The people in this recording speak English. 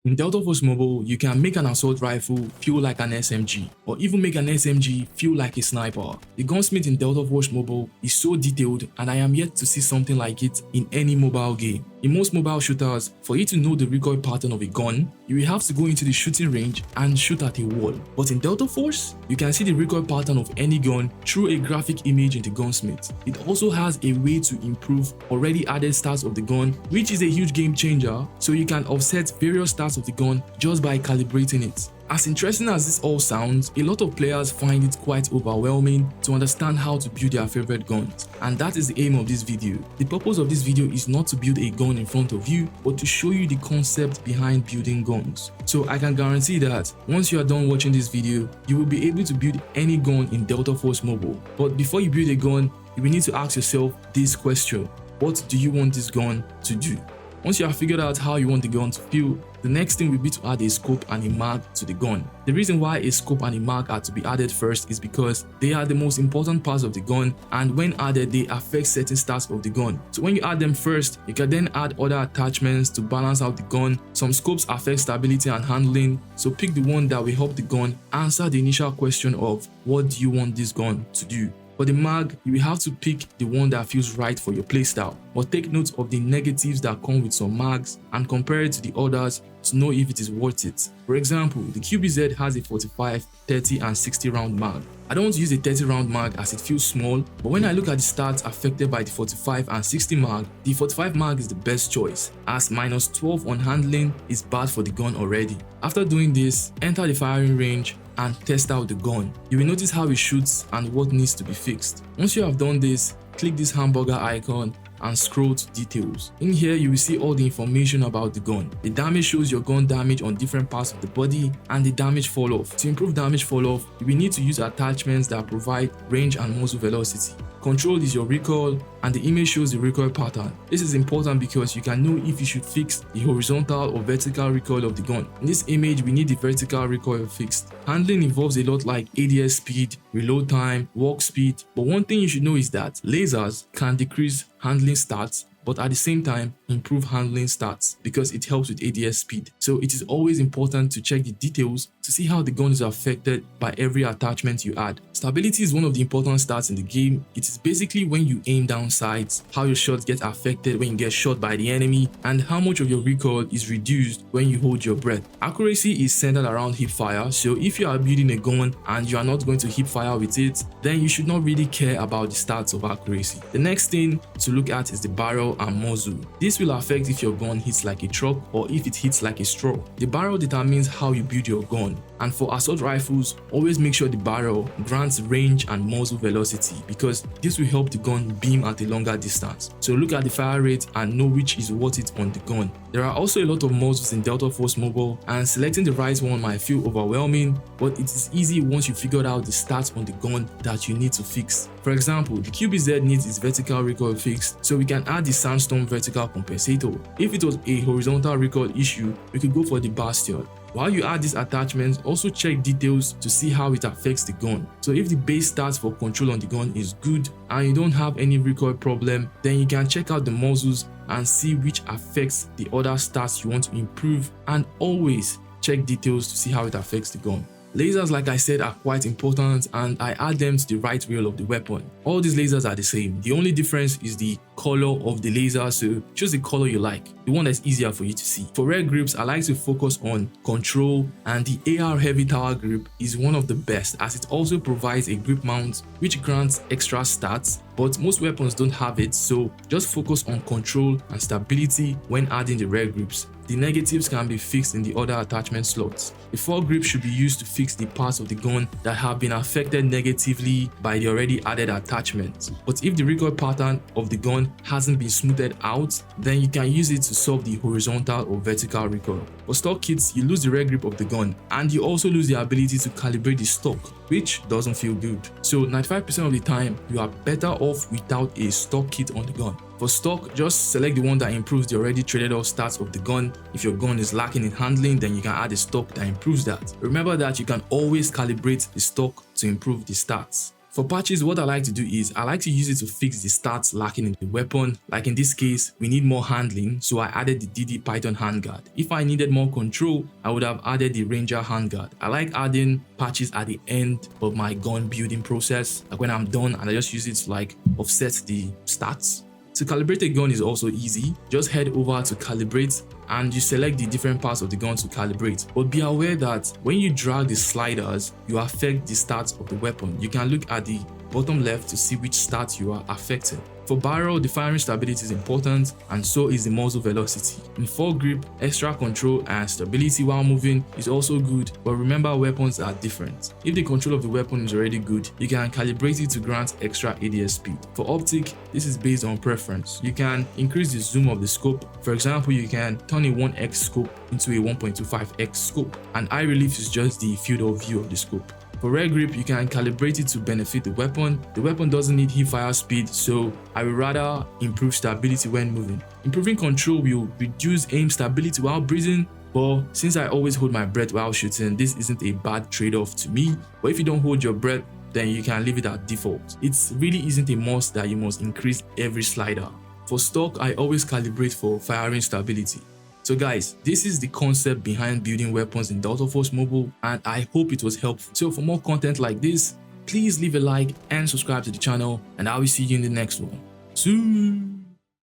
In Delta Force Mobile, you can make an assault rifle feel like an SMG, or even make an SMG feel like a sniper. The gunsmith in Delta Force Mobile is so detailed, and I am yet to see something like it in any mobile game. In most mobile shooters, for you to know the recoil pattern of a gun, you will have to go into the shooting range and shoot at a wall. But in Delta Force, you can see the recoil pattern of any gun through a graphic image in the gunsmith. It also has a way to improve already added stats of the gun, which is a huge game changer, so you can offset various stats of the gun just by calibrating it. As interesting as this all sounds, a lot of players find it quite overwhelming to understand how to build their favorite guns, and that is the aim of this video. The purpose of this video is not to build a gun in front of you, but to show you the concept behind building guns. So I can guarantee that once you are done watching this video, you will be able to build any gun in Delta Force Mobile. But before you build a gun, you will need to ask yourself this question: what do you want this gun to do? Once you have figured out how you want the gun to feel, the next thing will be to add a scope and a mag to the gun. The reason why a scope and a mag are to be added first is because they are the most important parts of the gun, and when added, they affect certain stats of the gun. So when you add them first, you can then add other attachments to balance out the gun. Some scopes affect stability and handling, so pick the one that will help the gun answer the initial question of what do you want this gun to do. For the mag, you will have to pick the one that feels right for your playstyle, but take note of the negatives that come with some mags and compare it to the others to know if it is worth it. For example, the QBZ has a 45, 30 and 60 round mag. I don't use a 30 round mag as it feels small, but when I look at the stats affected by the 45 and 60 mag, the 45 mag is the best choice, as -12 on handling is bad for the gun already. After doing this, enter the firing range and test out the gun. You will notice how it shoots and what needs to be fixed. Once you have done this, click this hamburger icon and scroll to details. In here, you will see all the information about the gun. The damage shows your gun damage on different parts of the body and the damage fall off. To improve damage fall off, you will need to use attachments that provide range and muzzle velocity. Control is your recoil, and the image shows the recoil pattern. This is important because you can know if you should fix the horizontal or vertical recoil of the gun. In this image, we need the vertical recoil fixed. Handling involves a lot like ADS speed, reload time, walk speed, but one thing you should know is that lasers can decrease handling stats, but at the same time improve handling stats because it helps with ADS speed. So it is always important to check the details to see how the gun is affected by every attachment you add. Stability is one of the important stats in the game. It is basically when you aim down sights, how your shots get affected when you get shot by the enemy, and how much of your recoil is reduced when you hold your breath. Accuracy is centered around hip fire, so if you are building a gun and you are not going to hip fire with it, then you should not really care about the stats of accuracy. The next thing to look at is the barrel and muzzle. This will affect if your gun hits like a truck or if it hits like a straw. The barrel determines how you build your gun, and for assault rifles, always make sure the barrel grants range and muzzle velocity because this will help the gun beam at a longer distance. So look at the fire rate and know which is worth it on the gun. There are also a lot of muzzles in Delta Force Mobile, and selecting the right one might feel overwhelming, but it is easy once you figured out the stats on the gun that you need to fix. For example, the QBZ needs its vertical recoil fixed, so we can add the Sandstorm vertical compensator. If it was a horizontal recoil issue, we could go for the Bastion. While you add these attachments, also check details to see how it affects the gun. So if the base stats for control on the gun is good and you don't have any recoil problem, then you can check out the muzzles and see which affects the other stats you want to improve, and always check details to see how it affects the gun. Lasers, like I said, are quite important, and I add them to the right rail of the weapon. All these lasers are the same. The only difference is the color of the laser, so choose the color you like, the one that's easier for you to see. For rare grips, I like to focus on control, and the AR heavy tower grip is one of the best as it also provides a grip mount which grants extra stats, but most weapons don't have it, so just focus on control and stability when adding the rare grips. The negatives can be fixed in the other attachment slots. The foregrip should be used to fix the parts of the gun that have been affected negatively by the already added attachment. But if the recoil pattern of the gun hasn't been smoothed out, then you can use it to solve the horizontal or vertical recoil. For stock kits, you lose the rear grip of the gun, and you also lose the ability to calibrate the stock, which doesn't feel good. So 95% of the time, you are better off without a stock kit on the gun. For stock, just select the one that improves the already traded off stats of the gun. If your gun is lacking in handling, then you can add a stock that improves that. Remember that you can always calibrate the stock to improve the stats. For patches, what I like to do is I like to use it to fix the stats lacking in the weapon. Like in this case, we need more handling, so I added the DD Python handguard. If I needed more control, I would have added the Ranger handguard. I like adding patches at the end of my gun building process, like when I'm done, and I just use it to like offset the stats. To calibrate a gun is also easy. Just head over to Calibrate and you select the different parts of the gun to calibrate. But be aware that when you drag the sliders, you affect the stats of the weapon. You can look at the bottom left to see which stats you are affecting. For barrel, the firing stability is important, and so is the muzzle velocity. In foregrip, extra control and stability while moving is also good, but remember weapons are different. If the control of the weapon is already good, you can calibrate it to grant extra ADS speed. For optic, this is based on preference. You can increase the zoom of the scope. For example, you can turn a 1x scope into a 1.25x scope, and eye relief is just the field of view of the scope. For rear grip, you can calibrate it to benefit the weapon. The weapon doesn't need hip fire speed, so I would rather improve stability when moving. Improving control will reduce aim stability while breathing, but since I always hold my breath while shooting, this isn't a bad trade-off to me. But if you don't hold your breath, then you can leave it at default. It really isn't a must that you must increase every slider. For stock, I always calibrate for firing stability. So guys, this is the concept behind building weapons in Delta Force Mobile, and I hope it was helpful. So for more content like this, please leave a like and subscribe to the channel, and I will see you in the next one soon.